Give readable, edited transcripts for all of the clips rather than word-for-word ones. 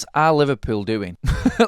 what are Liverpool doing?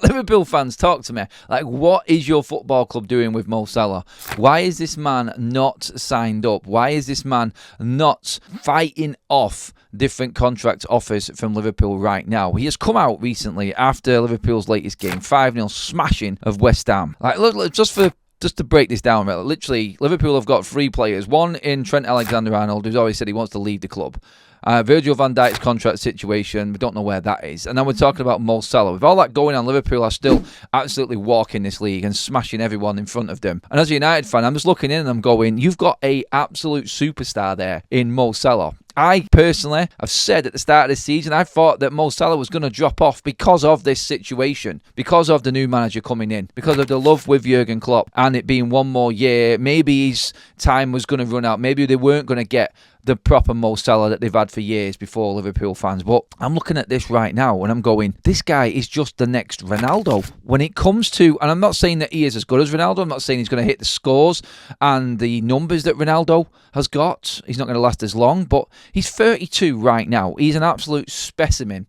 Liverpool fans, talk to me. Like, what is your football club doing with Mo Salah? Why is this man not signed up? Why is this man not fighting off different contract offers from Liverpool right now? He has come out recently after Liverpool's latest game, 5-0 smashing of West Ham. Like, look, just to break this down, literally, Liverpool have got 3 players. One in Trent Alexander-Arnold, who's already said he wants to leave the club. Virgil van Dijk's contract situation, we don't know where that is. And then we're talking about Mo Salah. With all that going on, Liverpool are still absolutely walking this league and smashing everyone in front of them. And as a United fan, I'm just looking in and I'm going, you've got a absolute superstar there in Mo Salah. I personally have said at the start of this season, I thought that Mo Salah was going to drop off because of this situation, because of the new manager coming in, because of the love with Jurgen Klopp and it being one more year. Maybe his time was going to run out. Maybe they weren't going to get the proper Mo Salah that they've had for years before, Liverpool fans. But I'm looking at this right now and I'm going, this guy is just the next Ronaldo. When it comes to, and I'm not saying that he is as good as Ronaldo, I'm not saying he's going to hit the scores and the numbers that Ronaldo has got. He's not going to last as long, but he's 32 right now. He's an absolute specimen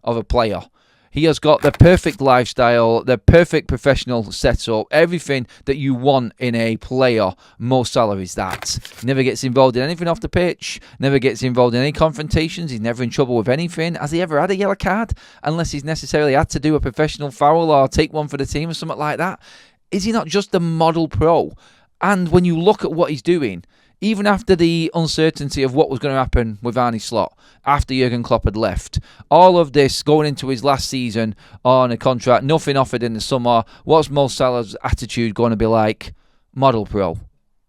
of a player. He has got the perfect lifestyle, the perfect professional setup, everything that you want in a player. Mo Salah is that. Never gets involved in anything off the pitch, never gets involved in any confrontations, he's never in trouble with anything. Has he ever had a yellow card? Unless he's necessarily had to do a professional foul or take one for the team or something like that. Is he not just the model pro? And when you look at what he's doing, even after the uncertainty of what was going to happen with Arne Slot, after Jurgen Klopp had left, all of this going into his last season on a contract, nothing offered in the summer, what's Mo Salah's attitude going to be like? Model pro.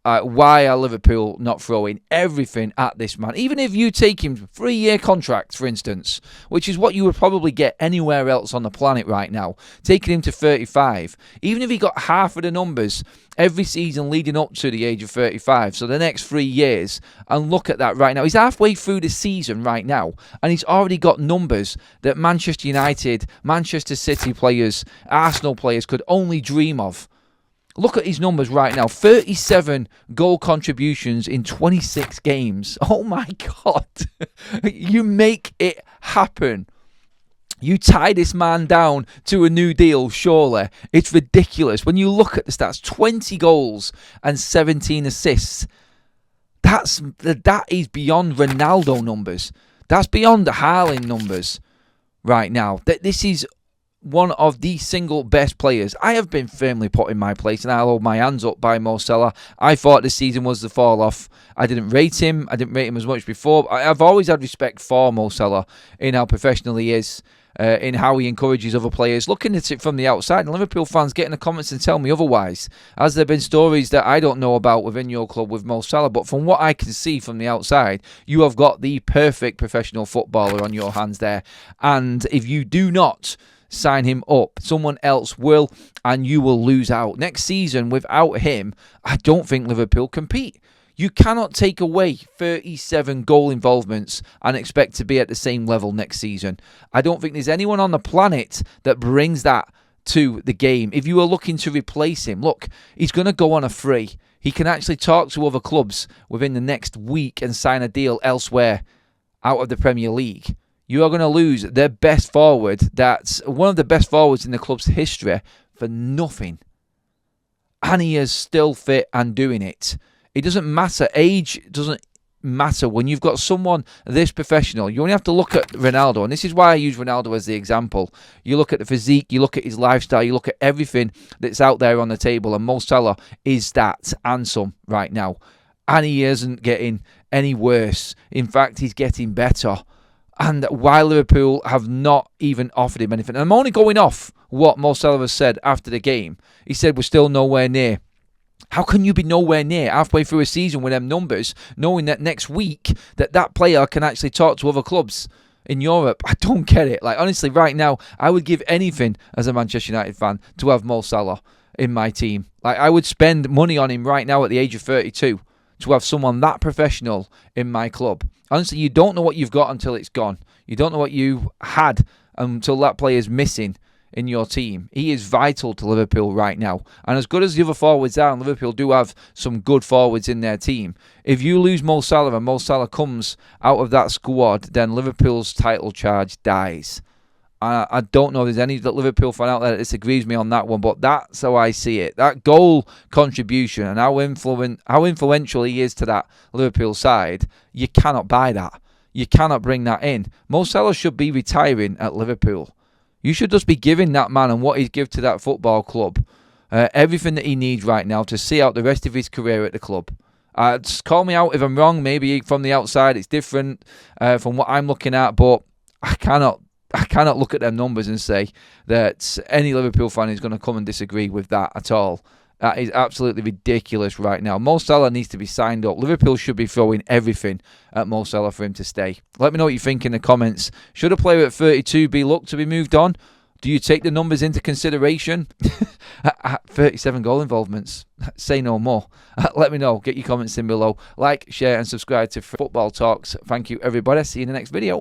Why are Liverpool not throwing everything at this man? Even if you take him 3-year contract, for instance, which is what you would probably get anywhere else on the planet right now, taking him to 35, even if he got half of the numbers every season leading up to the age of 35, so the next 3 years, and look at that right now. He's halfway through the season right now, and he's already got numbers that Manchester United, Manchester City players, Arsenal players could only dream of. Look at his numbers right now. 37 goal contributions in 26 games. Oh my God. You make it happen. You tie this man down to a new deal, surely. It's ridiculous. When you look at the stats, 20 goals and 17 assists. That is beyond Ronaldo numbers. That's beyond the Haaland numbers right now. This is one of the single best players. I have been firmly put in my place and I'll hold my hands up by Mo Salah. I thought this season was the fall off. I didn't rate him. I didn't rate him as much before. I've always had respect for Mo Salah in how professional he is, in how he encourages other players. Looking at it from the outside, and Liverpool fans get in the comments and tell me otherwise. Has there been stories that I don't know about within your club with Mo Salah? But from what I can see from the outside, you have got the perfect professional footballer on your hands there. And if you do not sign him up, someone else will, and you will lose out. Next season, without him, I don't think Liverpool compete. You cannot take away 37 goal involvements and expect to be at the same level next season. I don't think there's anyone on the planet that brings that to the game. If you are looking to replace him, look, he's going to go on a free. He can actually talk to other clubs within the next week and sign a deal elsewhere out of the Premier League. You are going to lose their best forward, that's one of the best forwards in the club's history, for nothing. And he is still fit and doing it. It doesn't matter. Age doesn't matter when you've got someone this professional. You only have to look at Ronaldo, and this is why I use Ronaldo as the example. You look at the physique, you look at his lifestyle, you look at everything that's out there on the table, and Mo Salah is that and some right now. And he isn't getting any worse. In fact, he's getting better. And while Liverpool have not even offered him anything, and I'm only going off what Mo Salah has said after the game. He said, we're still nowhere near. How can you be nowhere near halfway through a season with them numbers, knowing that next week that player can actually talk to other clubs in Europe? I don't get it. Like, honestly, right now, I would give anything as a Manchester United fan to have Mo Salah in my team. Like, I would spend money on him right now at the age of 32 to have someone that professional in my club. Honestly, you don't know what you've got until it's gone. You don't know what you had until that player's missing in your team. He is vital to Liverpool right now. And as good as the other forwards are, and Liverpool do have some good forwards in their team, if you lose Mo Salah and Mo Salah comes out of that squad, then Liverpool's title charge dies. I don't know if there's any Liverpool fan out there that disagrees with me on that one, but that's how I see it. That goal contribution and how influential he is to that Liverpool side, you cannot buy that. You cannot bring that in. Mo Salah should be retiring at Liverpool. You should just be giving that man and what he's give to that football club everything that he needs right now to see out the rest of his career at the club. Just call me out if I'm wrong. Maybe from the outside it's different from what I'm looking at, but I cannot look at them numbers and say that any Liverpool fan is going to come and disagree with that at all. That is absolutely ridiculous right now. Mo Salah needs to be signed up. Liverpool should be throwing everything at Mo Salah for him to stay. Let me know what you think in the comments. Should a player at 32 be looked to be moved on? Do you take the numbers into consideration? At 37 goal involvements. Say no more. Let me know. Get your comments in below. Like, share and subscribe to Football Talks. Thank you, everybody. See you in the next video.